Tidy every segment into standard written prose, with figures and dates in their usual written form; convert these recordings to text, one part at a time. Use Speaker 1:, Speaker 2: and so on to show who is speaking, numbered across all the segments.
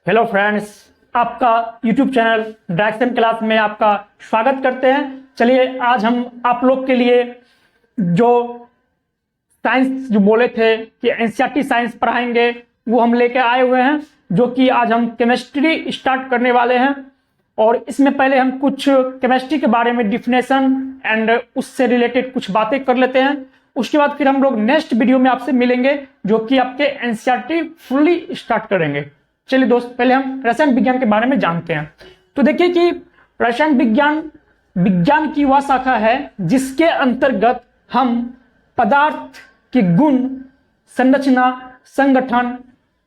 Speaker 1: Hello friends, आपका YouTube channel direction class में आपका स्वागत करते हैं। चलिए आज हम आप लोग के लिए जो साइंस जो बोले थे कि एनसीईआरटी साइंस पढ़ाएंगे वो हम लेके आए हुए हैं, जो कि आज हम केमिस्ट्री स्टार्ट करने वाले हैं। और इसमें पहले हम कुछ केमिस्ट्री के बारे में डिफिनेशन एंड उससे रिलेटेड कुछ बातें कर लेते हैं। उसके बाद फिर हम लोग नेक्स्ट वीडियो में आपसे मिलेंगे, जो कि आपके एनसीईआरटी फुल्ली स्टार्ट करेंगे। चलिए दोस्त, पहले हम रसायन विज्ञान के बारे में जानते हैं। तो देखिए कि रसायन विज्ञान की वह शाखा है जिसके अंतर्गत हम पदार्थ के गुण, संरचना, संगठन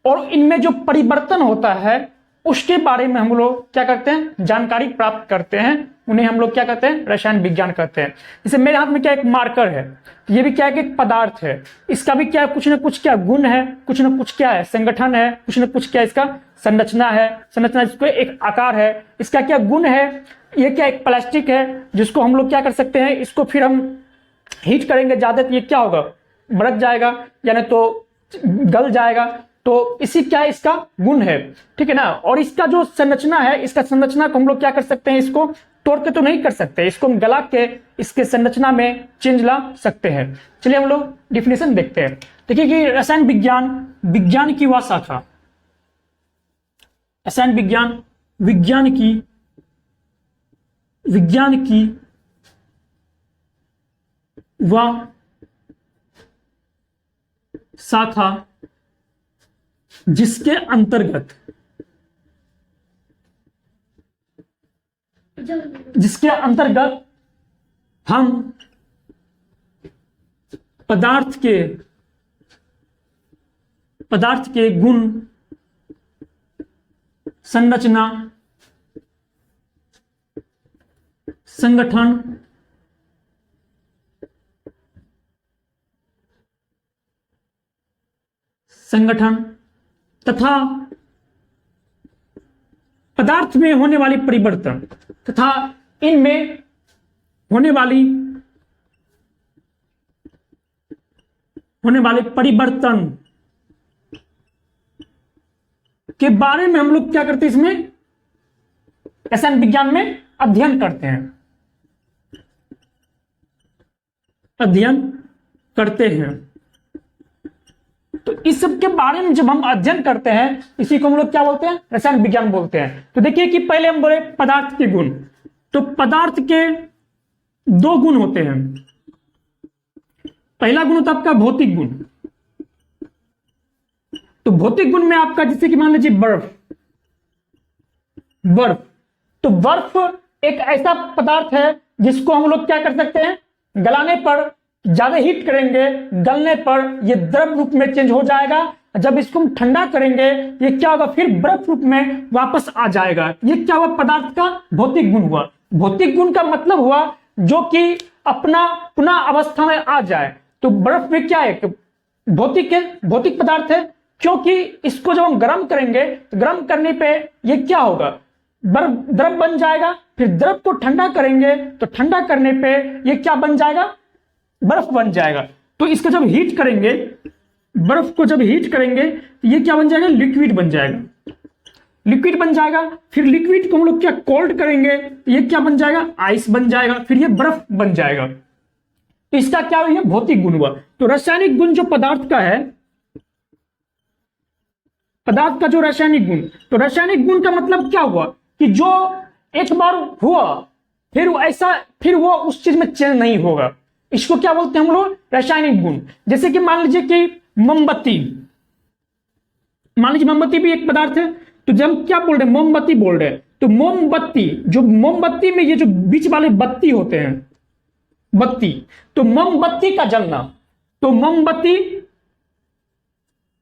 Speaker 1: और इनमें जो परिवर्तन होता है उसके बारे में हम लोग क्या करते हैं, जानकारी प्राप्त करते हैं। उन्हें हम लोग क्या कहते हैं, रसायन विज्ञान कहते हैं। जैसे मेरे हाथ में क्या एक मार्कर है, ये भी क्या है कि एक पदार्थ है। इसका भी क्या है, कुछ ना कुछ क्या गुण है, कुछ ना कुछ क्या है संगठन है, कुछ ना कुछ क्या इसका संरचना है। संरचना इसको एक आकार है, इसका क्या गुण है। ये क्या एक प्लास्टिक है जिसको हम लोग क्या कर सकते हैं, इसको फिर हम हीट करेंगे ज्यादा तो ये क्या होगा, बरक जाएगा, यानी तो गल जाएगा। तो इसी क्या है, इसका गुण है, ठीक है ना। और इसका जो संरचना है, इसका संरचना को हम लोग क्या कर सकते हैं, इसको तोड़ के तो नहीं कर सकते, इसको हम गला के इसके संरचना में चेंज ला सकते हैं। चलिए हम लोग डिफिनेशन देखते हैं। देखिए कि रसायन विज्ञान की वह शाखा, रसायन विज्ञान की वह शाखा जिसके अंतर्गत हम पदार्थ के गुण, संरचना, संगठन तथा पदार्थ में होने वाली परिवर्तन तथा इनमें होने वाले परिवर्तन के बारे में हम लोग क्या करते हैं, इसमें रसायन विज्ञान में अध्ययन करते हैं। तो इस सब के बारे में जब हम अध्ययन करते हैं, इसी को हम लोग क्या बोलते हैं, रसायन विज्ञान बोलते हैं। तो देखिए कि पहले हम बोले पदार्थ के गुण। तो पदार्थ के दो गुण होते हैं। पहला गुण होता है आपका भौतिक गुण। तो भौतिक गुण में आपका जैसे कि मान लीजिए बर्फ। तो बर्फ एक ऐसा पदार्थ है जिसको हम लोग क्या कर सकते हैं, गलाने पर, ज्यादा हीट करेंगे, गलने पर ये द्रव रूप में चेंज हो जाएगा। जब इसको हम ठंडा करेंगे ये क्या होगा, फिर बर्फ रूप में वापस आ जाएगा। ये क्या हुआ, पदार्थ का भौतिक गुण हुआ। भौतिक गुण का मतलब हुआ जो कि अपना पुनः अवस्था में आ जाए। तो बर्फ में क्या है, भौतिक पदार्थ है, क्योंकि इसको जब हम गर्म करेंगे तो गर्म करने पे ये क्या होगा, द्रव बन जाएगा। फिर द्रव को ठंडा करेंगे तो ठंडा करने पे ये क्या बन जाएगा, बर्फ बन जाएगा। तो इसको जब हीट करेंगे, बर्फ को जब हीट करेंगे तो ये क्या बन जाएगा, लिक्विड बन जाएगा। फिर लिक्विड को हम लोग क्या कोल्ड करेंगे तो ये क्या बन जाएगा, आइस बन जाएगा। फिर ये बर्फ बन जाएगा। तो इसका क्या हुआ, भौतिक गुण हुआ। तो रासायनिक गुण जो पदार्थ का है, पदार्थ का जो रासायनिक गुण, तो रासायनिक गुण का मतलब क्या हुआ कि जो एक बार हुआ फिर वो उस चीज में चेंज नहीं होगा। इसको क्या बोलते हैं हम लोग, रासायनिक गुण। जैसे कि मान लीजिए कि मोमबत्ती भी एक पदार्थ है। तो जब हम क्या बोल रहे हैं, मोमबत्ती बोल रहे हैं। तो मोमबत्ती में ये जो बीच वाले बत्ती होते हैं, बत्ती, तो मोमबत्ती का जलना, तो मोमबत्ती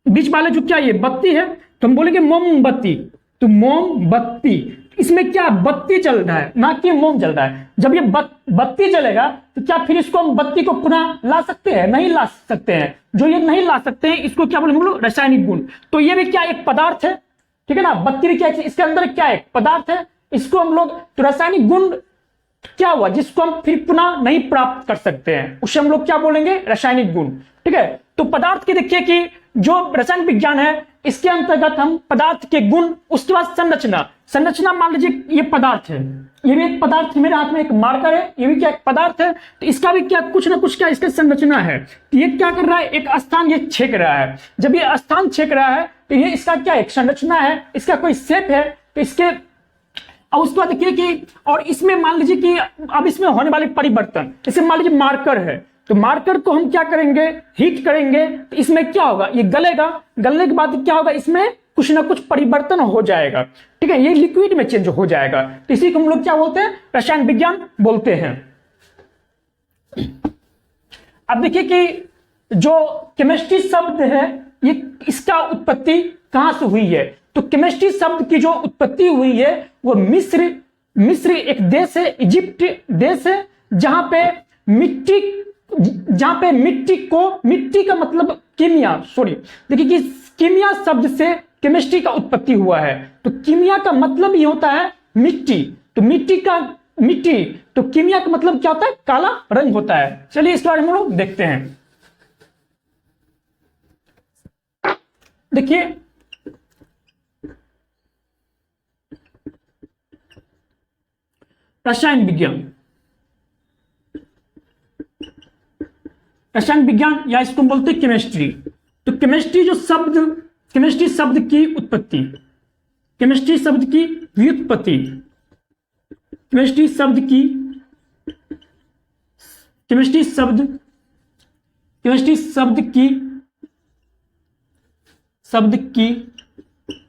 Speaker 1: बीच वाले जो क्या ये बत्ती है, तो हम बोलेंगे मोमबत्ती। तो मोमबत्ती, इसमें क्या बत्ती चल रहा है, ना कि मोम जल रहा है। जब ये बत्ती जलेगा तो क्या फिर इसको हम बत्ती को पुनः ला सकते हैं, नहीं ला सकते हैं। जो ये नहीं ला सकते हैं इसको क्या बोलेंगे हम लोग, रासायनिक गुण। तो ये भी क्या एक पदार्थ है, ठीक है ना। बत्ती भी क्या, इसके अंदर क्या एक पदार्थ है, इसको हम लोग, तो रासायनिक गुण क्या हुआ जिसको हम फिर पुनः नहीं प्राप्त कर सकते हैं, उसे हम लोग क्या बोलेंगे, रासायनिक गुण, ठीक है। तो पदार्थ के देखिए कि जो रसायन विज्ञान है इसके अंतर्गत हम पदार्थ के गुण, उसके बाद संरचना। संरचना मान लीजिए ये पदार्थ है, ये भी एक पदार्थ, मेरे हाथ में एक मार्कर है, ये भी क्या एक पदार्थ है, तो इसका भी क्या कुछ ना कुछ क्या इसका संरचना है। तो ये क्या कर रहा है, एक स्थान ये छेक रहा है। जब ये स्थान छेक रहा है तो ये इसका क्या एक संरचना है, इसका कोई शेप है। तो इसके अब उसके बाद देखिए कि और इसमें मान लीजिए कि अब इसमें होने वाले परिवर्तन, इसे मान लीजिए मार्कर है, तो मार्कर को हम क्या करेंगे, हीट करेंगे, तो इसमें क्या होगा, ये गलेगा, गलने के बाद क्या होगा, इसमें कुछ ना कुछ परिवर्तन हो जाएगा। ठीक है, ये लिक्विड में चेंज हो जाएगा। तो इसी को हम लोग क्या बोलते हैं, रसायन विज्ञान बोलते हैं। अब देखिए कि जो केमिस्ट्री शब्द है ये इसका उत्पत्ति कहां से हुई है। तो केमिस्ट्री शब्द की जो उत्पत्ति हुई है वो मिस्र एक देश है, इजिप्ट देश है, जहां पे मिट्टी का मतलब कीमिया, सॉरी देखिए कि कीमिया शब्द से केमिस्ट्री का उत्पत्ति हुआ है। तो कीमिया का मतलब ये होता है मिट्टी, तो मिट्टी तो कीमिया का मतलब क्या होता है, काला रंग होता है। चलिए इस बारे में हम लोग देखते हैं। देखिए रसायन विज्ञान या इसको बोलते हैं केमिस्ट्री। तो केमिस्ट्री शब्द की उत्पत्ति, केमिस्ट्री शब्द की व्युत्पत्ति, केमिस्ट्री शब्द की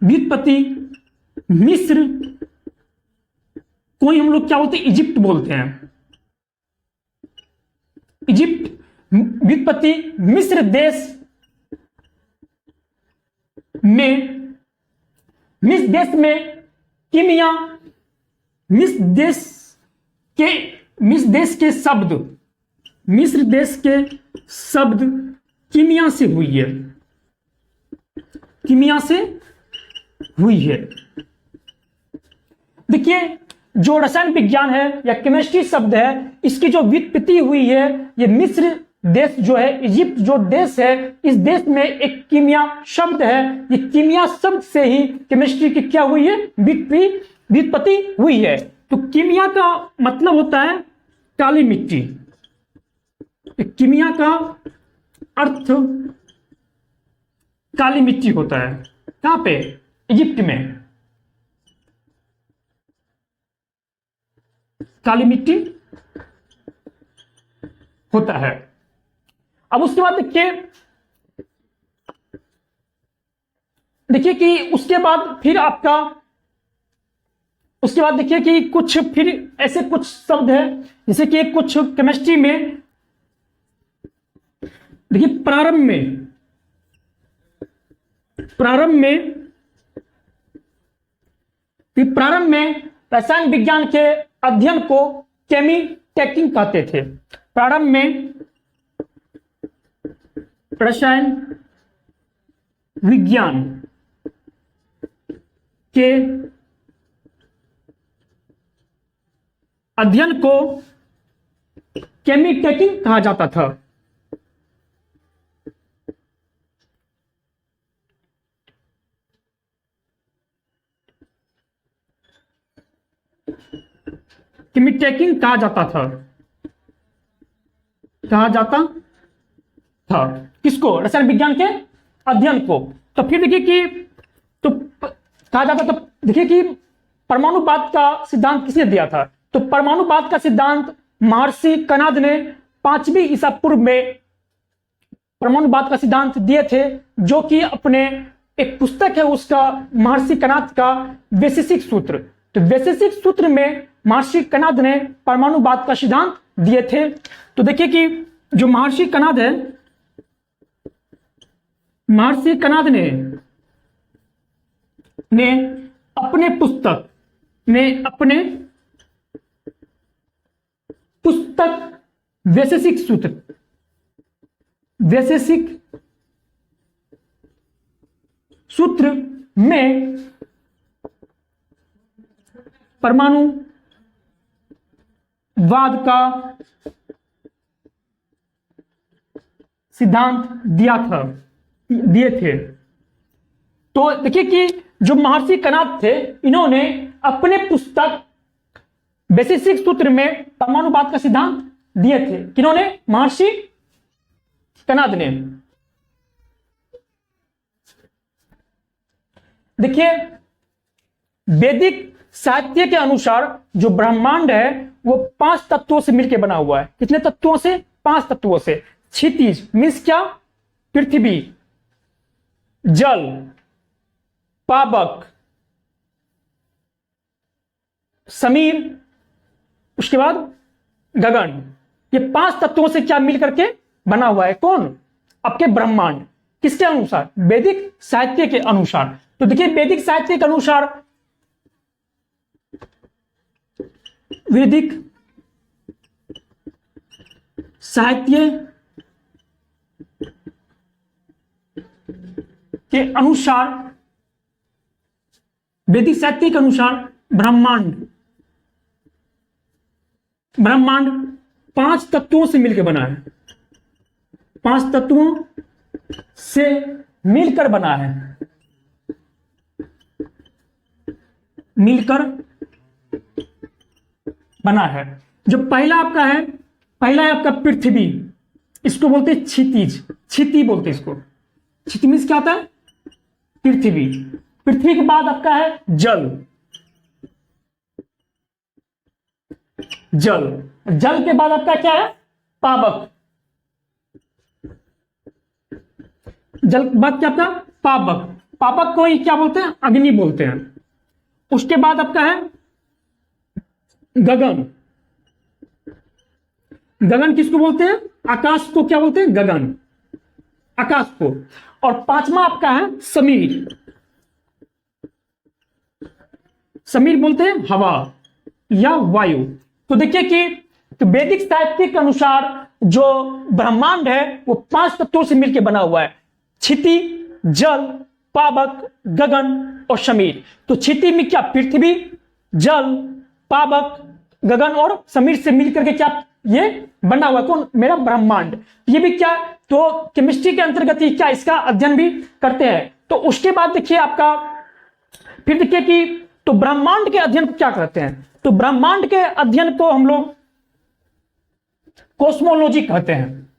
Speaker 1: व्युत्पत्ति मिस्र, कोई हम लोग क्या बोलते हैं, इजिप्ट बोलते हैं। इजिप्ट व्युत्पत्ति मिस्र देश में कीमिया, मिस्र देश के शब्द कीमिया से हुई है। देखिए जो रसायन विज्ञान है या केमिस्ट्री शब्द है, इसकी जो व्युत्पत्ति हुई है ये मिस्र देश जो है, इजिप्ट जो देश है, इस देश में एक कीमिया शब्द है। ये कीमिया शब्द से ही केमिस्ट्री की क्या हुई है, व्युत्पत्ति हुई है। तो कीमिया का मतलब होता है काली मिट्टी। कीमिया का अर्थ काली मिट्टी होता है। कहां पे, इजिप्ट में काली मिट्टी होता है। अब उसके बाद देखिए कि उसके बाद फिर आपका, उसके बाद देखिए कि कुछ फिर ऐसे कुछ शब्द है, जैसे कि कुछ केमिस्ट्री में देखिए प्रारंभ में रसायन विज्ञान के अध्ययन को केमिटेकिंग कहते थे। प्रारंभ में रसायन विज्ञान के अध्ययन को केमिटेकिंग कहा जाता था। केमिटेकिंग कहा जाता था किसको, रसायन विज्ञान के अध्ययन को। तो फिर देखिए कि तो कहा जाता था, देखिए कि परमाणुवाद का सिद्धांत किसने दिया था। तो परमाणुवाद का सिद्धांत महर्षि कणाद ने 5वीं ईसा पूर्व में परमाणुवाद का सिद्धांत दिए थे, जो कि अपने एक पुस्तक है उसका, महर्षि कणाद का वैशेषिक सूत्र। तो वैशेषिक सूत्र में महर्षि कणाद ने परमाणुवाद का सिद्धांत दिए थे। तो देखिए कि जो महर्षि कणाद है, महर्षि कणाद ने अपने पुस्तक वैशेषिक सूत्र में परमाणुवाद का सिद्धांत दिए थे। तो देखिए कि जो महर्षि कणाद थे, इन्होंने अपने पुस्तक बेसिक सूत्र में परमाणुवाद का सिद्धांत दिए थे। किन्होंने? महर्षि कणाद ने। देखिए, वैदिक साहित्य के अनुसार जो ब्रह्मांड है वो 5 तत्वों से मिलकर बना हुआ है। कितने तत्वों से? 5 तत्वों से। क्षितिज मीन्स क्या? पृथ्वी, जल, पावक, समीर, उसके बाद गगन। ये 5 तत्वों से क्या मिल करके बना हुआ है? कौन? आपके ब्रह्मांड। किसके अनुसार? वैदिक साहित्य के अनुसार। तो देखिए, वैदिक साहित्य के अनुसार, वैदिक साहित्य के अनुसार, वैदिक साहित्य के अनुसार ब्रह्मांड 5 तत्वों से मिलकर बना है। 5 तत्वों से मिलकर बना है। मिलकर बना है। जो पहला आपका है, पहला है आपका पृथ्वी। इसको बोलते हैं क्षितिज, क्षिति बोलते हैं इसको। क्षिति मीन्स क्या होता है? पृथ्वी। पृथ्वी के बाद आपका है जल। जल, जल के बाद आपका क्या है? पावक। जल के बाद क्या आपका? पावक। पावक को ही क्या बोलते हैं? अग्नि बोलते हैं। उसके बाद आपका है गगन। गगन किसको बोलते हैं? आकाश को क्या बोलते हैं? गगन, आकाश को। और 5वां आपका है समीर। समीर बोलते हैं हवा या वायु। तो देखिए कि तो वैदिक साहित्य के अनुसार जो ब्रह्मांड है वो 5 तत्वों से मिलकर बना हुआ है। क्षिति, जल, पावक, गगन और समीर। तो क्षिति में क्या? पृथ्वी, जल, पावक, गगन और समीर से मिलकर के क्या ये बना हुआ? कौन? मेरा ब्रह्मांड। ये भी क्या? तो केमिस्ट्री के अंतर्गत ही क्या इसका अध्ययन भी करते हैं। तो उसके बाद देखिए आपका, फिर देखिए कि तो ब्रह्मांड के अध्ययन को क्या कहते हैं? तो ब्रह्मांड के अध्ययन को हम लोग कॉस्मोलॉजी कहते हैं।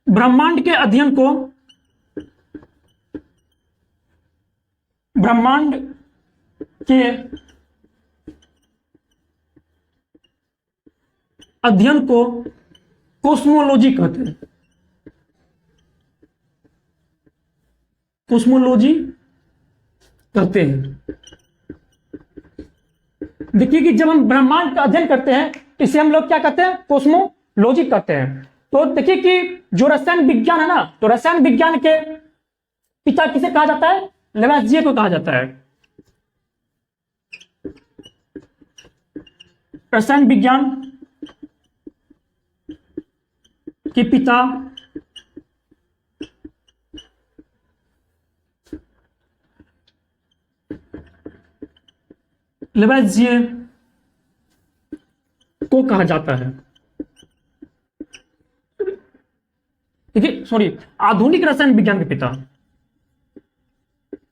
Speaker 1: ब्रह्मांड के अध्ययन को, ब्रह्मांड के अध्ययन को कॉस्मोलॉजी कहते हैं। कॉस्मोलॉजी कहते हैं। देखिए कि जब हम ब्रह्मांड का अध्ययन करते हैं इसे हम लोग क्या कहते हैं? कॉस्मोलॉजी कहते हैं। तो देखिए कि जो रसायन विज्ञान है ना, तो रसायन विज्ञान के पिता किसे कहा जाता है? लेवेज़िये को कहा जाता है। रसायन विज्ञान के पिता लेवेज़िये को कहा जाता है। देखिए, सॉरी, आधुनिक रसायन विज्ञान के पिता।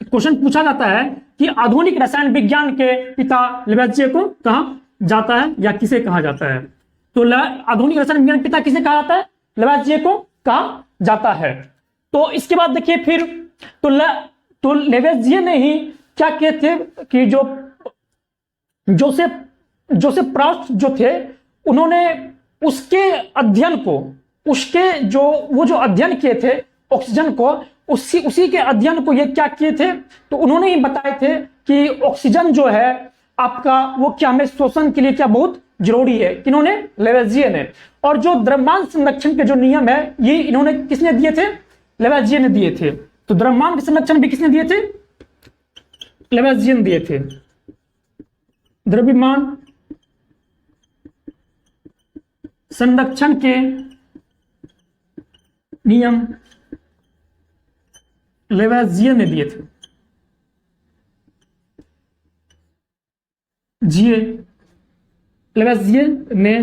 Speaker 1: क्वेश्चन पूछा जाता है कि आधुनिक रसायन विज्ञान के पिता लेवेज़िये को कहा जाता है या किसे कहा जाता है? तो आधुनिक रसायन विज्ञान के पिता किसे कहा जाता है? लेवेज़िये को कहा जाता है। तो इसके बाद देखिए फिर तो लेवेज़िये ने ही क्या किए थे कि जो जोसेफ प्रॉस्ट जो थे, उन्होंने उसके अध्ययन को, उसके जो अध्ययन किए थे ऑक्सीजन को, उसी के अध्ययन को ये क्या किए थे? तो उन्होंने ही बताए थे कि ऑक्सीजन जो है आपका वो क्या हमें श्वसन के लिए क्या बहुत जरूरी है। किन्होंने? लेवेज़िये ने। और जो द्रव्यमान संरक्षण के जो नियम है ये इन्होंने किसने दिए थे? लेवेज़िये ने दिए थे। तो द्रव्यमान के संरक्षण भी किसने दिए थे? लेवेज़िये ने दिए थे। द्रव्यमान संरक्षण के नियम लेवेज़िये ने दिए थे। लेवेज़िये ने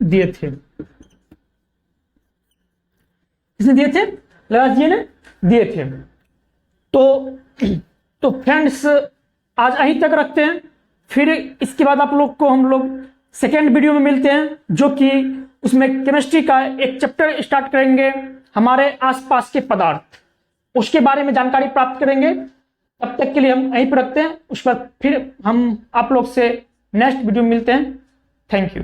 Speaker 1: दिए थे, किसने दिए थे? लैलास जी ने दिए थे। तो फ्रेंड्स आज यहीं तक रखते हैं, फिर इसके बाद आप लोग को हम लोग सेकेंड वीडियो में मिलते हैं, जो कि उसमें केमिस्ट्री का एक चैप्टर स्टार्ट करेंगे, हमारे आसपास के पदार्थ, उसके बारे में जानकारी प्राप्त करेंगे। तब तक के लिए हम यहीं पर रखते हैं, उस पर फिर हम आप लोग से नेक्स्ट वीडियो में मिलते हैं। Thank you.